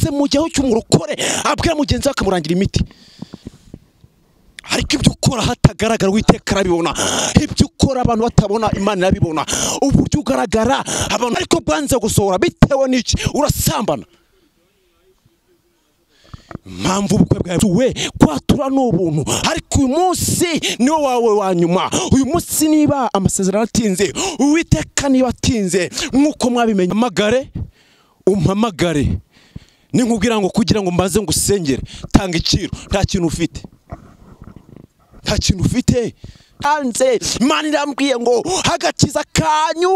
tugeze mu gihe cy'umurokore abwira mugenzi we akamurangira imiti ariko ibyo ukora hatagaragara Uwiteka arabibona ibyo ukora abantu batabona Imana irabibona uburyo ugaragara abantu ariko banze gusohora bitewe n'iki urasambana mpamvu ubukwe bwawe kwatura n'ubuntu ariko uyu munsi niwo wawe wa nyuma uyu munsi niba amasezerano atinze Uwiteka niba atinze nkuko mwabimenye umpamagare ninkubwira ngo kugira ngo mbaze ngusengere tanga ikiro nta kintu ufite hanze Imana irambwiye ngo hagakiza kanyu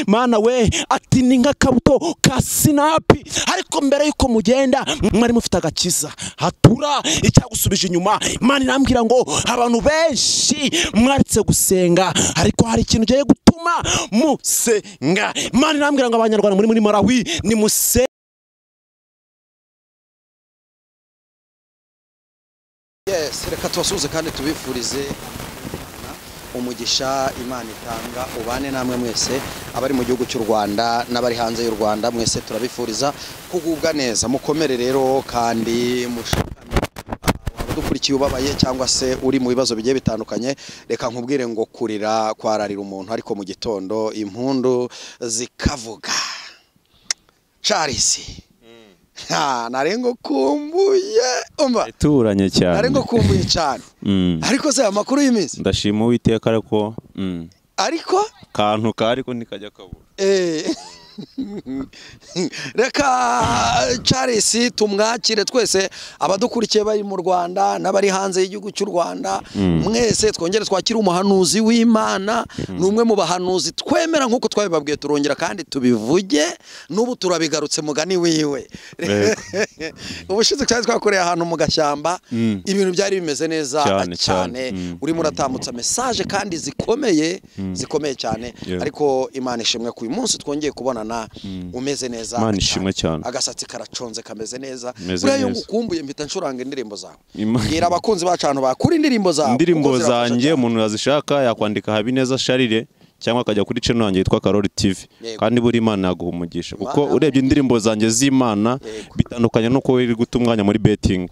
mana we ati ni nk'akabuto ka sinapi ariko mbere yuko mugenda mwari mufite agakiza hatura icyagusubije inyuma Imana irambwira ngo abantu benshi mwaritse gusenga ariko hari ikintu giye gutuma musenga Imana irambwira ngo abanyarwanda muri Malawi ni musenga reka tubasuhuze kandi tubifurize umugisha Imana itanga ubane namwe mwese abari mu gihugu cy'u Rwanda n'abari hanze y'u Rwanda mwese turabifuriza kugubwa neza mukomere rero kandi mushikane dukurikiye ubabaye cyangwa se uri mu bibazo bigiye bitandukanye reka nkubwire ngo kurira kwararira umuntu ariko mu gitondo impundu zikavuga Charles narengo kumbuye umva ituranye cyane narengo kumbuye cyane ariko se amakuru y'imisi ndashima Uwiteka ariko kantu kariko nikajya kabura reka Charles tumwakire twese abadukurikiye bari mu Rwanda n'abari hanze y'igihugu cy'u Rwanda mwese twongere twakira umuhanuzi w'Imana numwe mu bahanuzi twemera nkuko twabibabwiye turongera kandi tubivuge n'ubu turabigarutse mugani wiwe ubushize cyane twakoreye ahantu mu gashyamba ibintu byari bimeze neza cyane urimo uratambutsa message kandi zikomeye cyane ariko Imana ishimwe ku munsi twongeye kubona umeze neza Imana ishimwe cyane agasatsi karaconze kameze neza uriyo ngukumbuye mpita ncuranga indirimbo zawe ngira abakunzi bacu hano bakuri indirimbo zanjye umuntu yazishaka yakwandika Habineza Charire cyangwa akajya kuri channel yanjye yitwa Karoli TV kandi buri Imana yaguhumugisha kuko urebye indirimbo zanjye z'Imana bitandukanye nuko wiri gutumwanya muri betting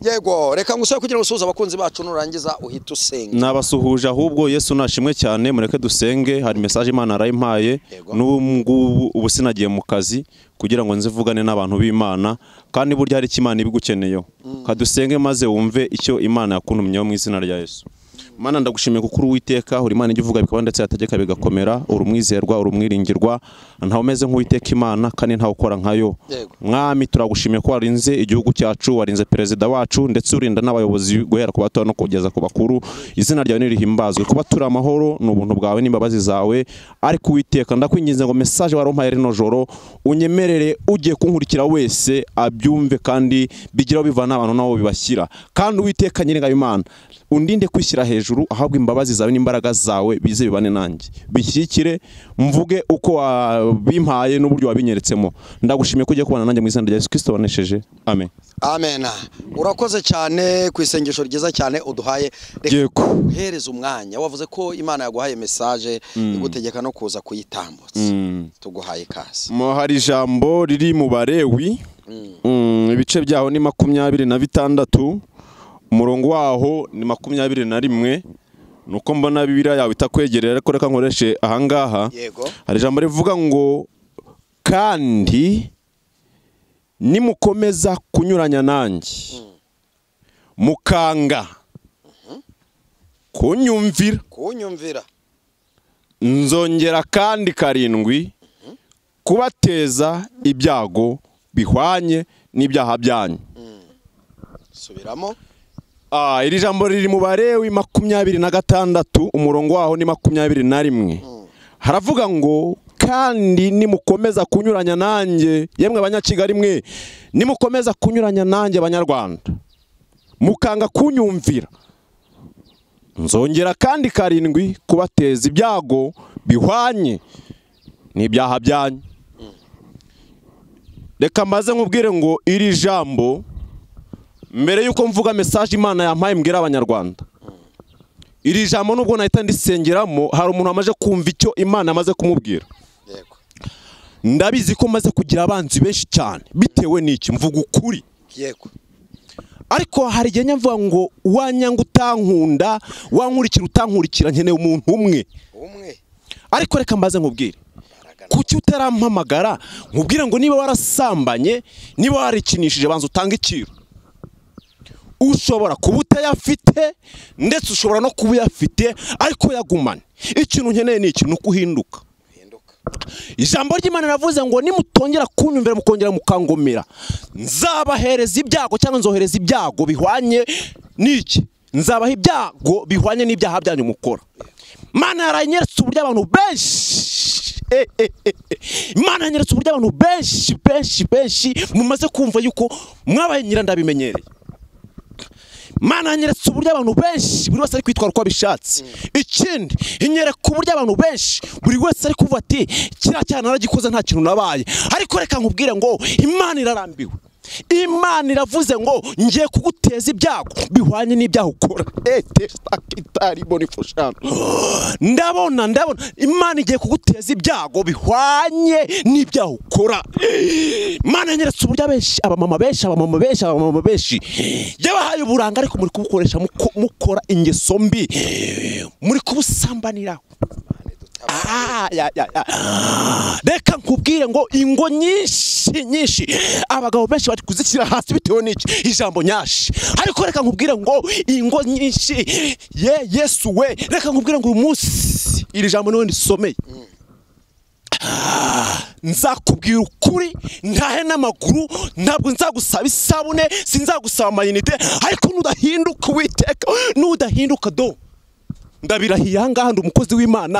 yego reka ngusabe kugira ngo usuhuze abakunzi bacu nurangiza uhita usenga nabasuhuje ahubwo Yesu nashimwe cyane mureke dusenge hari message Imana arayimpaye n'ubu ubusinagiye mu kazi kugira ngo nzivugane n'abantu b'Imana kandi burya hari Imana ibigukeneyeho kadusenge maze wumve icyo Imana yakuntumyeho mu izina rya Yesu Mana ndagushimiye kuko Uwiteka uri Imana ivuga bikaba ndetse yategeka bigakomera uri umwizerwa uri umwiringirwa ntawe umeze nk'Uwiteka Imana kandi ntawe ukora nkayo mwami turagushimiye ko warinze igihugu cyacu warinze perezida wacu ndetse urinda n'abayobozi guhera ku bato no kugeza ku bakuru izina ryawe nirihimbazwe kuba turi amahoro n'ubuntu bwawe n'imbabazi zawe ariko Uwiteka ndakwinginze ngo message warompaye rino joro unyemerere ugiye kunkurikira wese abyumve kandi bigiraho bivana abantu nabo bibashyira kandi Uwiteka nyiringa Imana undinde kwishyira hejuru ahabwa imbabazi zawe n'imbaraga zawe bize bibane nanjye bishyikire mvuge uko wabimpaye n'uburyo wabinyeretsemo ndagushimiye ko ugiye kubana nanjye mu izina rya Yesu Kristo wanesheje amen urakoze cyane ku isengesho ryiza cyane uduhaye reka uhereze umwanya wavuze ko Imana yaguhaye message igutegeka no kuza kuyitambutsa tuguhaye kasi hari ijambo riri mu Barewi ibice byaho ni 26 umurongo waho ni 21 nuko mbona Bibiliya yawe itakwegerera ariko reka nkoreshe ahangaha hari ijambo rivuga ngo kandi nimukomeza kunyuranya nanjye mukanga kunyumvira nzongera kandi karindwi kubateza ibyago bihwanye n'ibyaha byanyu subiramo iri jambo riri mu Barewi 26 umurongo waho ni 21 haravuga ngo kandi nimukomeza kunyuranya nanjye yemwe abanyakigali mwe nimukomeza kunyuranya nanjye abanyarwanda mukanga kunyumvira nzongera kandi karindwi kubateza ibyago bihwanye n'ibyaha byanyu reka maze nkubwire ngo iri jambo mbere yuko mvuga message Imana yampaye mbwira abanyarwanda iri jambo nubwo nahita ndisengeramo hari umuntu amaje kumva icyo Imana amaze kumubwira ndabizi ko maze kugira abanzi benshi cyane bitewe n'iki mvuga ukuri yego ariko hari igihe nyamvuga ngo wanyanga utankunda wankurikira utankurikira nkeneye umuntu umwe ariko reka mbaze nkubwire kuki utarampamagara nkubwire ngo niba warasambanye niba warikinishije banza utanga ikiro ushobora kuba utayafite ndetse ushobora no kuba uyafite ariko yagumane ikintu nkeneye ni ikintu kuhinduka ijambo ry'Imana navuze ngo nimutongera kunyumvira mukongera mukangomera nzabahereza ibyago cyangwa nzohereza ibyago bihwanye n'iki nzabaha ibyago bihwanye n'ibyaha byanyu mukora Imana yaranyeretse uburyo abantu benshi Imana yanyeretse uburyo abantu benshi mumaze kumva yuko mwabaye nyirandabimenyereye Imana yanyeretse uburyo abantu benshi buri wese ari kwitwara uko abishatse ikindi inyereka uburyo abantu benshi buri wese ari kuvuga ati kiriya cyana naragikoze nta kintu nabaye ariko reka nkubwire ngo Imana irarambiwe Imana iravuze ngo ngiye kuguteza ibyago bihwanye n'ibyaha ukora ndabona Imana igiye kuguteza ibyago bihwanye n'ibyaha ukora Imana yanyeretse uburyo benshi abamama benshi yabahaye uburanga ariko muri kubukoresha mukora ingeso mbi muri kubusambanira reka nkubwire ngo ingo nyinshi abagabo benshi bari kuzishyira hasi bitewe n'iki ijambo nyashi ariko reka nkubwire ngo ingo nyinshi Yesu we reka nkubwire ngo uyu munsi iri jambo niwe ndisomeye nzakubwira ukuri ntahe n'amaguru ntabwo nzagusaba isabune sinzagusaba amayinite ariko nudahinduka Uwiteka nudahinduka do ndabirahiye ahangaha ndi umukozi w'Imana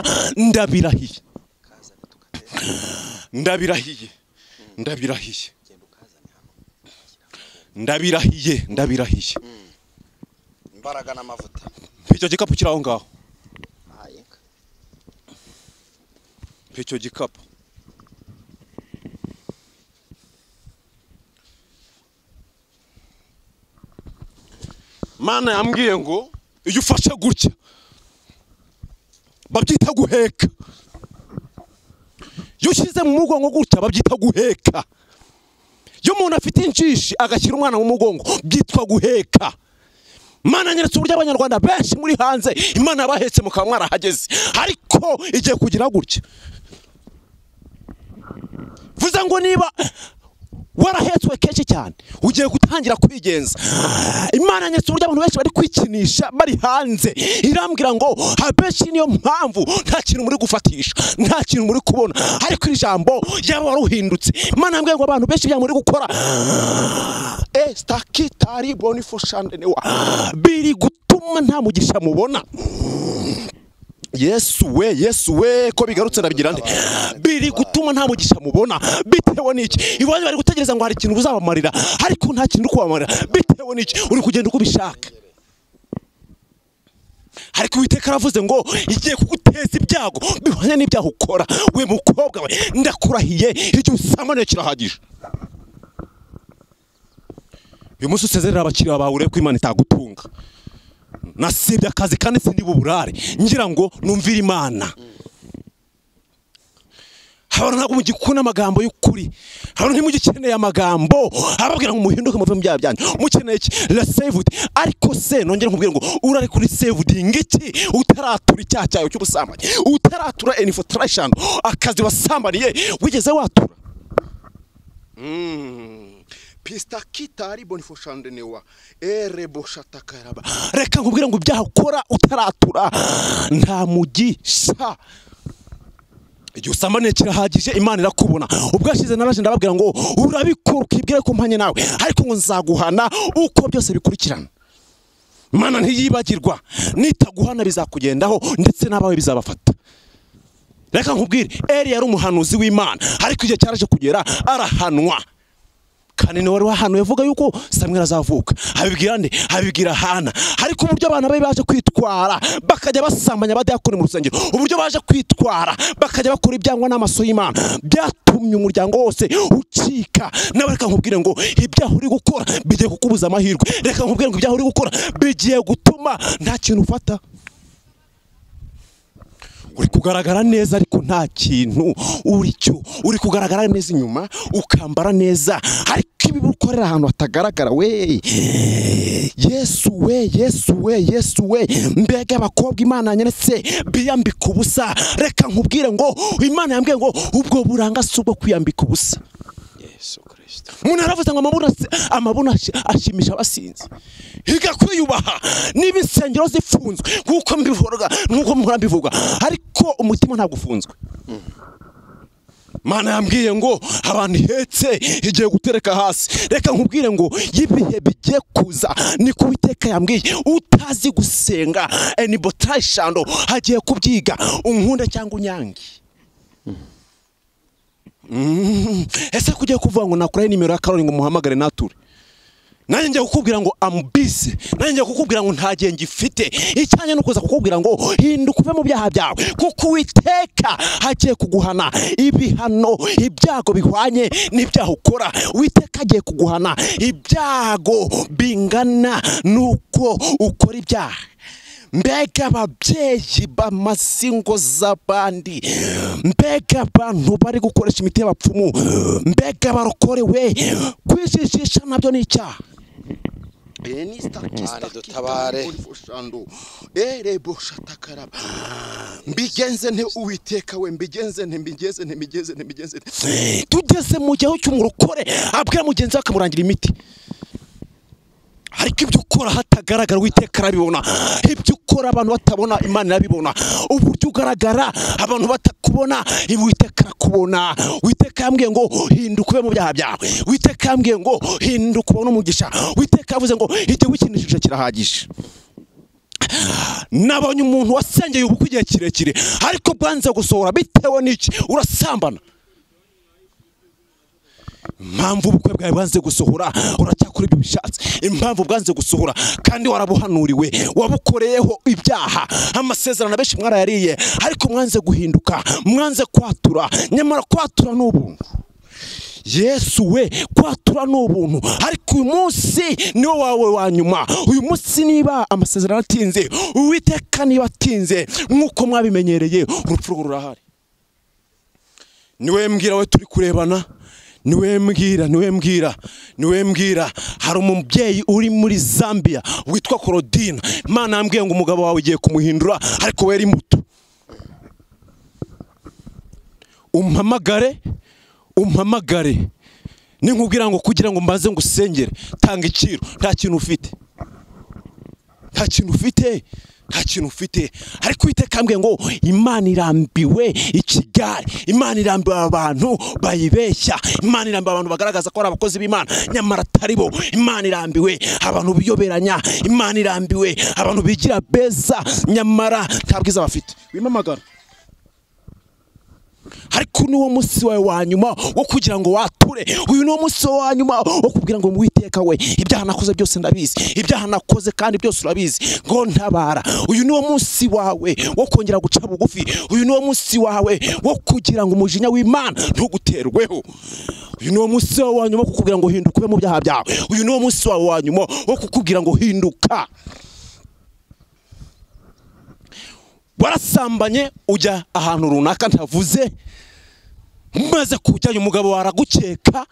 ndabirahiye imbaraga n'amavuta icyo gikapu kiri aho ngaho icyo gikapu Mana yambwiye ngo iyo ufashe gutya babyita guheka iyo ushyize mu mugongo gutya babyita guheka iyo umuntu afite injishi agashyira umwana mu mugongo byitwa guheka Imana nyeretse uburyo abanyarwanda benshi muri hanze Imana yabahetse mukaba mwarahageze ariko igiye kugira gutya vuze ngo niba warahetswe kenshi cyane ugiye gutangira kwigenza Imana nyeretse uburyo abantu benshi bari kwikinisha bari hanze irambwira ngo abenshi niyo mpamvu nta kintu muri gufatisha nta kintu muri kubona ariko iri jambo yaba waruhindutse Imana yambwiye ngo abantu benshi bya muri gukora stakitari bonifoshandenewa biri gutuma nta mugisha mubona Yesu we ko bigarutse nabigira nde biri gutuma nta mugisha mubona bitewe n'iki ibonye bari gutegereza ngo hari ikintu uzabamarira ariko nta kintu kubamarira bitewe n'iki uri kugenda uko bishaka ariko Uwiteka aravuze ngo igiye kuguteza ibyago bihwanye n'ibyaha ukora we mukobwa we ndakurahiye icyo usamane kirahagije uyu munsi usezerera abakiriya bawe urebe ko Imana itagutunga nasibye akazi kandi sindi buburare ngira ngo numvire Imana abantu ntabwo mugikuna amagambo y'ukuri abantu ntimugikeneye amagambo ababwira ngo muhinduke muve mu byaha byanyu mukeneye iki la saved ariko se nongera nkubwira ngo urari kuri saved ngiki utaratura icyaha cyayo cy'ubusambanyi utaratura infiltration akazi wasambaniye wigeze watura Pista kitari bonifoshandenewa ereboshatakara reka nkubwira ngo ibyaha ukora utaratura nta mugisha igihe usambaniye kirahagije Imana irakubona ubwashize naraje ndababwira ngo urabikora ukibwire ko mpanye nawe ariko ngo nzaguhana uko byose bikurikirana Imana ntiyibagirwa nitaguhana bizakugendaho ndetse n'abawe bizabafata reka nkubwire Eli yari umuhanuzi w'Imana ariko igihe cyaraje kugera arahanwa kandi ni wari wahanuye avuga yuko Samweli azavuka abibwira nde abibwira Hana ariko uburyo abana babe baje kwitwara bakajya basambanya abadiyakoni mu rusengero uburyo baje kwitwara bakajya bakora ibyangwa n'amaso y'Imana byatumye umuryango wose ucika nawe reka nkubwire ngo ibyaha uri gukora bigiye kukubuza amahirwe reka nkubwire ngo ibyaha uri gukora bigiye gutuma nta kintu ufata uri kugaragara neza ariko nta kintu uri cyo, uri kugaragara neza inyuma ukambara neza ariko ibi ukorera ahantu hatagaragara we. Yesu we, Yesu we, Yesu we, mbega abakobwa Imana nyeretse biyambika ubusa. Reka nkubwire ngo Imana yambwiye ngo ubwo buranga si ubwo kwiyambika ubusa. Yesu Kristo. Umuntu aravuze ngo amabuna ashimisha abasinzi. Higa kwiyubaha niba insengero zifunzwe kuko mbivuga nkuko mpora mbivuga, ariko umutima ntabwo ufunzwe. Mana yambwiye ngo abantu ihetse igiye gutereka hasi. Reka nkubwire ngo yibihe bigiye kuza ni ku Uwiteka yambwiye utazi gusenga eni botashando hagiye kubyiga unkunde cyangwa unyange. Ese kugiye kuvuga ngo nakuraye nimero ya Karoli ngo muhamagare nature. Nanjye ngiye kukubwira ngo ambise, nanjye ngiye kukubwira ngo nta gihe ngifite. Icyanye no kuza kukubwira ngo hinduka uve mu byaha byawe kuko Uwiteka hagiye kuguhana ibihano, ibyago bihwanye n'ibyaha ukora. Uwiteka agiye kuguhana ibyago bingana nuko ukora ibyaha. Mbega ababyeyi b'amasingo z'abandi, mbega abantu bari gukoresha imiti y'abapfumu, mbega barokorewe kwijijisha nabyo ni icyaha. dutabare mbigenze nte Uwiteka we, mbigenze tugeze mu gihe cy'umurokore abwira mugenzi akamurangira imiti, ariko ibyo ukora hatagaragara Uwiteka arabibona. Ibyo ukora abantu batabona Imana irabibona. Uburyo ugaragara abantu batakubona Uwiteka arakubona. Uwiteka yambwiye ngo hinduka ube mu byaha byawe. Uwiteka yambwiye ngo hinduka ubone umugisha. Uwiteka yavuze ngo igihe wikinishije kirahagije. Nabonye umuntu wasengeye ubukwe igihe kirekire ariko bwanze gusohora bitewe n'iki? Urasambana. Impamvu ubukwe bwawe bwanze gusohora uracyakora ibyo bishatse. Impamvu bwanze gusohora kandi warabuhanuriwe, wabukoreyeho ibyaha. Amasezerano benshi mwarayariye ariko mwanze guhinduka, mwanze kwatura. Nyamara kwatura n'ubuntu. Yesu we, kwatura n'ubuntu. Ariko uyu munsi niwo wawe wa nyuma. Uyu munsi niba amasezerano atinze, Uwiteka niba atinze nkuko mwabimenyereye, urupfu rurahari. Niwe mbwira we turi kurebana, niwe mbwira hari umubyeyi uri muri Zambia witwa Claudine. Imana yambwiye ngo umugabo wawe ugiye kumuhindura ariko we ari muto. Umpamagare ninkubwira ngo kugira ngo mbaze ngo usengere tanga ikiro. Nta kintu ufite. Ariko Uwiteka yambwiye ngo Imana irambiwe ikigare, Imana irambiwe abantu bayibeshya, Imana irambiwe abantu bagaragaza ko ari abakozi b'Imana nyamara atari bo. Imana irambiwe abantu biyoberanya, Imana irambiwe abantu bigira beza nyamara nta bwiza bafite. Wimamagara. Ariko niwo munsi wawe wa nyuma wo kugira ngo wature. Uyu niwo munsi wa nyuma wo kubwira ngo Uwiteka we, ibyaha nakoze byose ndabizi, ibyaha nakoze kandi byose urabizi, ngo ntabara. Uyu niwo munsi wawe wo kongera guca bugufi. Uyu niwo munsi wawe wo kugira ngo umujinya w'Imana ntuguterweho. Uyu niwo munsi wawe wa nyuma wo kukubwira ngo hinduka ube mu byaha byawe. Uyu niwo munsi wawe wa nyuma wo kukubwira ngo hinduka. Warasambanye ujya ahantu runaka ntavuze, maze kujyayo umugabo waragukeka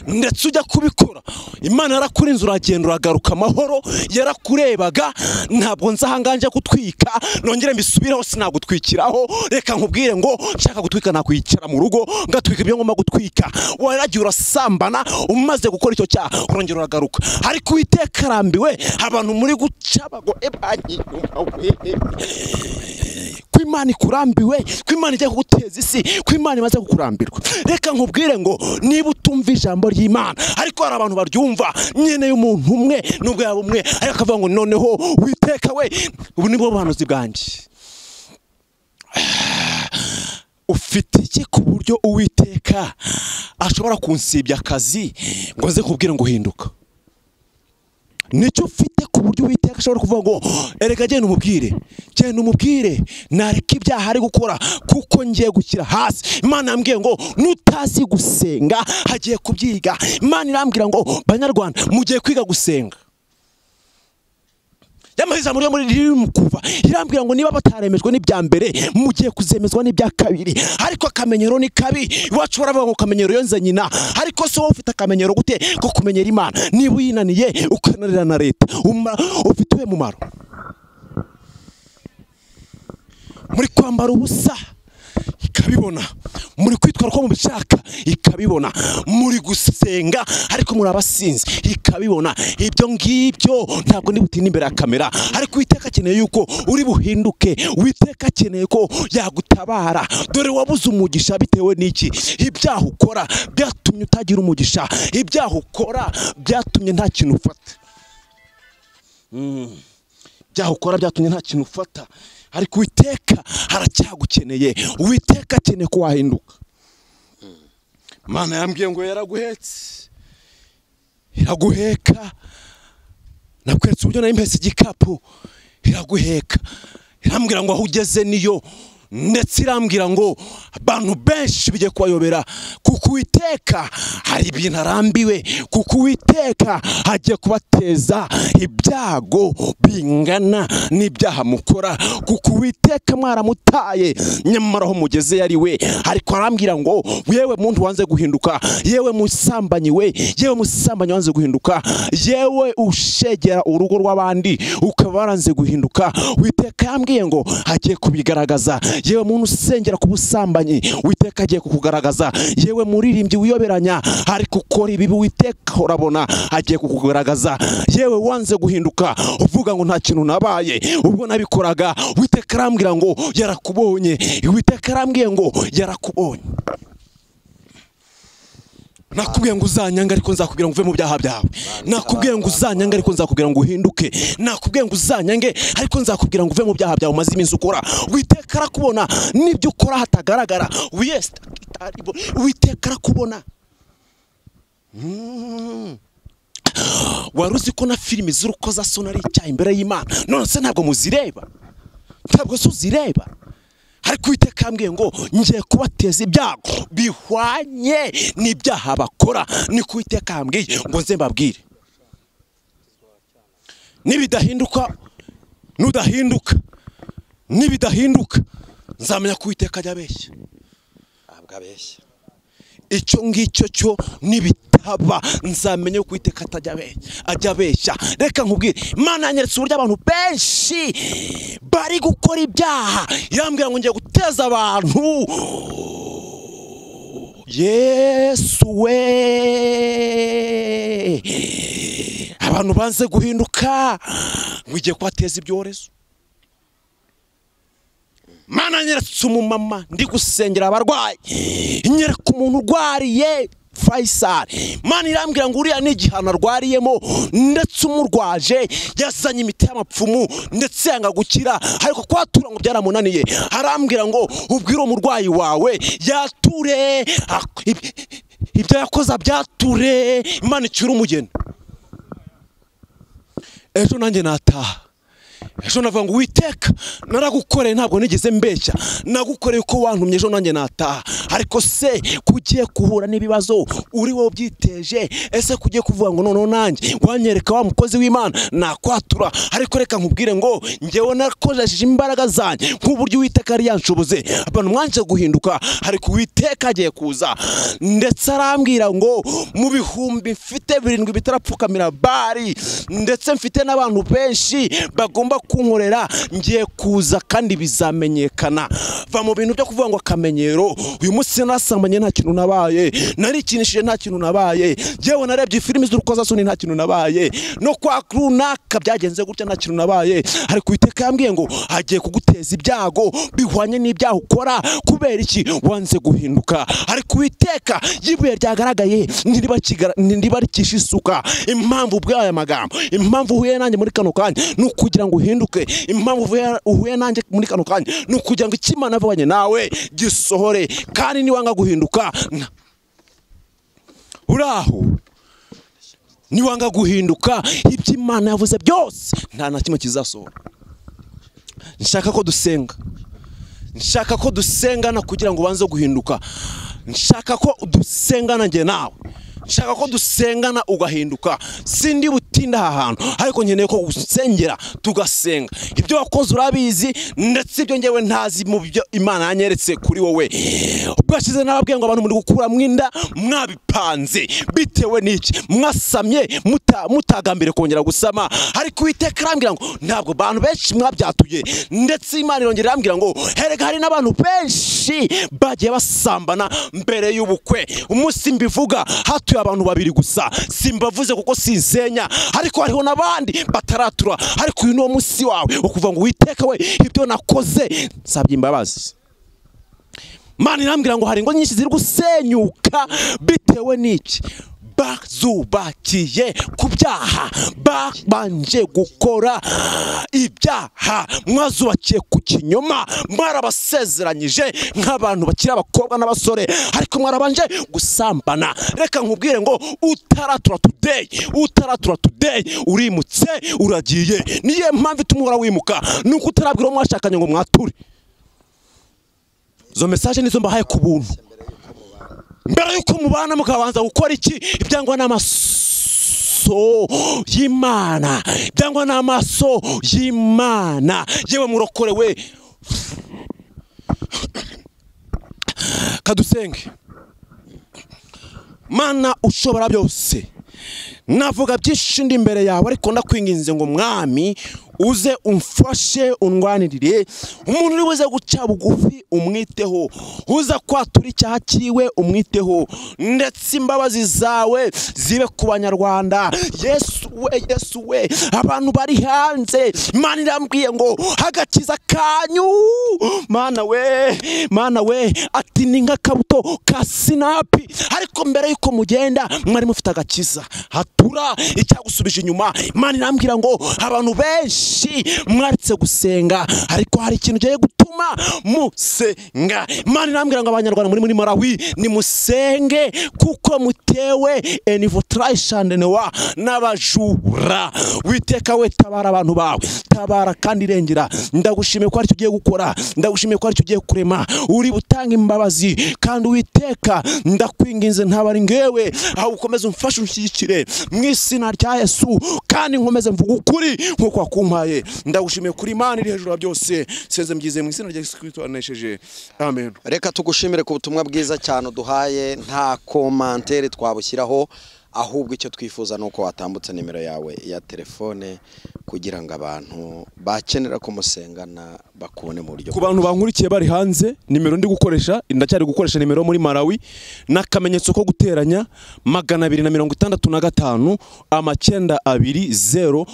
ndetse ujya kubikora. Imana yarakurinze uragenda uragaruka amahoro. Yarakurebaga ntabwo nzahanganje kutwika nongere mbisubireho sinagutwikiraho. Reka nkubwire ngo nshaka gutwika nakwicara mu rugo ngatwika ibyo ngomba gutwika. Waragiye urasambana umaze gukora icyo cyaha urongera uragaruka. Ariko Uwiteka arambiwe abantu muri guca bago ebanyi kw'Imana ikurambiwe, kw'Imana ijya kuguteza isi, kw'Imana imaze kukurambirwa. Reka nkubwire ngo niba utumva ijambo ry'Imana ariko hari abantu baryumva nyene y'umuntu umwe nubwo yaba umwe ariko akavuga ngo noneho Uwiteka we, ubu nibwo buhanuzi bwanjye. Ufite iki ku buryo Uwiteka ashobora kunsibya akazi ngo nze kubwira ngo hinduka? Nicyo ufite ku buryo Uwiteka ashobora kuvuga ngo erega genda umubwire nareka ibyaha ari gukora kuko ngiye gukira hasi. Imana yambwiye ngo nutazi gusenga hagiye kubyiga. Imana irambwira ngo banyarwanda mugiye kwiga gusenga. y'amahizamo yo muri riri mu kuva irambwira ngo niba bataremejwe n'ibya mbere mugiye kuzemezwa n'ibya kabiri. Ariko akamenyero ni kabi, iwacu baravuga ngo kamenyero yonze nyina. Ariko so ufite akamenyero gute ko kumenyera Imana? Niba uyinaniye ukanarira na leta ufite uwe mumaro? Muri kwambara ubusa ikabibona, muri kwitwara ko mubishaka ikabibona, muri gusenga ariko muri abasinzi ikabibona. Ibyo ngibyo ntabwo ndi butinda imbere ya kamera, ariko Uwiteka akeneye yuko uri buhinduke. Uwiteka akeneye ko yagutabara. Dore wabuze umugisha bitewe n'iki? Ibyaha ukora byatumye utagira umugisha, ibyaha ukora byatumye nta kintu ufata. Ibyaha ukora byatumye nta kintu ufata, ariko Uwiteka aracyagukeneye. Uwiteka akeneye ko wahinduka. Mana yambwiye ngo yaraguhetse, iraguheka. Nakweretse uburyo nari mpese igikapu, iraguheka. Irambwira ngo aho ugeze niyo, ndetse irambwira ngo abantu benshi bigiye kubayobera, kuko Uwiteka hari ibintu arambiwe, kuko Uwiteka hagiye kubateza ibyago bingana n'ibyaha mukora, kuko Uwiteka mwaramutaye nyamara aho mugeze yari we. Ariko arambwira ngo yewe muntu wanze guhinduka, yewe musambanyi we, yewe musambanyi wanze guhinduka, yewe ushegera urugo rw'abandi ukaba waranze guhinduka, Uwiteka yambwiye ngo hagiye kubigaragaza. Yewe muntu usengera ku busambanyi, Uwiteka agiye kukugaragaza. Yewe muririmbyi wiyoberanya ariko ukora ibibi, Uwiteka urabona agiye kukugaragaza. Yewe wanze guhinduka uvuga ngo nta kintu nabaye ubwo nabikoraga, Uwiteka arambwira ngo yarakubonye. Uwiteka arambwiye ngo yarakubonye. Nakubwiye ngo uzanyanga ariko nzakubwira ngo uve mu byaha byawe. Nakubwiye ngo uzanyanga ariko nzakubwira ngo uhinduke. Nakubwiye ngo uzanyange ariko nzakubwira ngo uve mu byaha byawe umaze iminsi ukora. Uwiteka arakubona n'ibyo ukora hatagaragara. Uwiteka arakubona. Waruzi ko na filimi z'urukozasoni ari icyaha imbere y'Imana? None se ntabwo muzireba? Ntabwo se uzireba? Ariko Uwiteka yambwiye ngo ngiye kubateza ibyago bihwanye n'ibyaha bakora. Ni ko Uwiteka yambwiye ngo nze mbabwire. Nibidahinduka, nibidahinduka nzamenya ko Uwiteka ajya abeshya. Ntabwo abeshya. Icyo ngicyo cyo nibitaba nzamenye ko Uwiteka ajya abeshya. Reka nkubwire, Imana yanyeretse uburyo abantu benshi bari gukora ibyaha. Yambwira ngo ngiye guteza abantu. Yesu we, abantu banze guhinduka ngiye kubateza ibyorezo. Mana nyeretse umumama ndi gusengera abarwayi, nyereka umuntu urwariye Faisal. Mana irambwira ngo uriya ni igihano arwariyemo, ndetse umurwaje yazanye imiti y'amapfumu ndetse yanga gukira, ariko kwatura ngo byaramunaniye. Arambwira ngo ubwire umurwayi wawe yature, ibyo yakoze byature, Imana icyura umugeni. Ejo nanjye nataha. Ejo navuga ngo Uwiteka naragukoreye ntabwo nigeze mbeshya, nagukoreye uko wantumye. Ejo nanjye nataha. Ariko se kugiye kuhura n'ibibazo uri wowe byiteje? Ese kugiye kuvuga ngo none nanjye wanyereka wa mukozi w'Imana nakwatura? Ariko reka nkubwire ngo ngewe nakoresheje imbaraga zanjye nk'uburyo Uwiteka yari yanshoboze. Abantu mwanje guhinduka, ariko Uwiteka agiye kuza. Ndetse arambwira ngo mu bihumbi mfite 7 bitarapfukamira bari, ndetse mfite n'abantu benshi bagomba kunkorera, ngiye kuza kandi bizamenyekana. Va mu bintu byo kuvuga ngo akamenyero. Uyu munsi nasambanye nta kintu nabaye, narikinishije nta kintu nabaye, yewe narebye filimi z'urukozasoni nta kintu nabaye, no kwa runaka byagenze gutya nta kintu nabaye. Ariko Uwiteka yambwiye ngo agiye kuguteza ibyago bihwanye n'ibyaha ukora. Kubera iki? Wanze guhinduka. Ariko Uwiteka yibuye ryagaragaye ndiba rikisha isuka. Impamvu bw'aya magambo, impamvu uhuye nanjye muri kano kanya nukugira ngo uhinduke. Impamvu uhuye nanjye muri kano kanya nukugira ngo ikimana avanye nawe gisohore. Kandi niwanga guhinduka, uraho niwanga guhinduka, ibyo Imana yavuze byose nta na kimwe kizasohora. Nshaka ko dusenga, nshaka ko dusengana kugira ngo banze guhinduka. Nshaka ko dusengana nge nawe, nshaka ko dusengana ugahinduka. Sindi butinda aha hantu ariko nkeneye ko usengera tugasenga. Ibyo wakoze urabizi ndetse ibyo ngewe ntazi mu byo Imana yanyeretse kuri wowe. Ubwashize nababwiye ngo abantu muri gukura mwinda mwabipanze bitewe n'iki mwasamye mutagambire kongera gusama, ariko Uwiteka arambwira ngo ntabwo abantu benshi mwabyatuye, ndetse Imana irongera irambwira ngo herega hari n'abantu benshi bagiye basambana mbere y'ubukwe. Umunsi mbivuga hatuye abantu babiri gusa, simbavuze kuko sinsenya, ariko hariho n'abandi bataratura, ariko uyu niwo munsi wawe ukuvuga ngo Uwiteka we ibyo nakoze nsabye imbabazi. Mana irambwira ngo hari ingo nyinshi ziri gusenyuka bitewe n'iki bazubakiye ku byaha, babanje gukora ibyaha, mwazubakiye ku kinyoma, mwarabasezeranyije nk'abantu bakiri abakobwa n'abasore, ariko mwarabanje gusambana. Reka nkubwire ngo utaratura today urimutse uragiye. Niye mpamvu itumura wimuka nuko utarabwira mwashakanye ngo mwature. Zo message nizo mbahaye ku buntu. Mbere yuko mubana mukabanza gukora iki ibyangwa n'amaso y'Imana, ibyangwa n'amaso y'Imana. Yewe murokore we kadusenge. Mana ushobora byose, navuga byinshi ndi imbere yawe, ariko ndakwinginze ngo mwami uze umfashe undwanirire. Umuntu uri buze guca bugufi umwiteho, uza kwatura icyaha kiwe umwiteho, ndetse imbabazi zawe zibe ku banyarwanda. Yesu we abantu bari hanze, Imana irambwiye ngo agakiza kanyu Mana we ati ni nk'akabuto ka sinapi, ariko mbere yuko mugenda mwari mufite agakiza, hatura icyagusubije inyuma. Imana irambwira ngo abantu benshi mwaritse gusenga, ariko hari ikintu giye gutuma musenga. Imana irambwira ngo abanyarwanda muri Malawi ni musenge, kuko mutewe enivotrayishandenewa n'abajura. Witeka we tabara abantu bawe, tabara kandi irengera. Ndagushimiye ko ari cyo ugiye gukora, ndagushimiye ko ari cyo ugiye kurema, uri butanga imbabazi. Kandi Uwiteka ndakwinginze ntabari ngewe, aho ukomeze umfashe unshyigikire mu izina rya Yesu, kandi nkomeze mvuga ukuri nkuko wakumpaye. Ndagushimiye kuri Imana iri hejuru ya byose, senze mbyizeye mu izina rya Yesu Kristo wanesheje, amen. Reka tugushimire ku butumwa bwiza cyane duhaye, nta commentaire twabushyiraho, ahubwo icyo twifuza nuko watambutse nimero yawe ya telefone kugira ngo abantu bakenera kumusengana bakubone mu buryo. Ku bantu bankurikiye bari hanze, nimero ndi gukoresha, ndacyari gukoresha nimero muri Malawi n'akamenyetso ko guteranya 265 920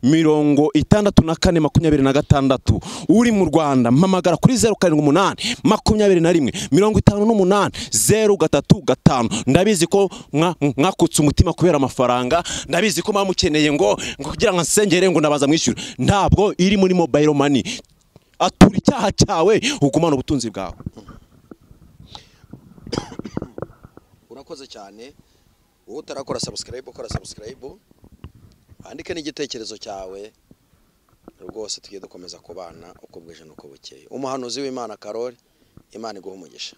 21 64 uri mu Rwanda mpamagara kuri 078 21 58 035. Ndabizi ko mwakutse umutima kubera amafaranga, ndabizi ko mwamukeneye ngo kugira ngo nsengere ngo nabaza mwishyura. Ntabwo iri muri mobile money. Atura icyaha cyawe ugumana ubutunzi bwawe. Urakoze cyane. Wowe utarakora subscribe, ukora subscribe, andike n'igitekerezo cyawe, rwose tugiye dukomeza kubana uko bwije nuko bukeye. Umuhanuzi w'Imana Karoli, Imana iguhe umugisha.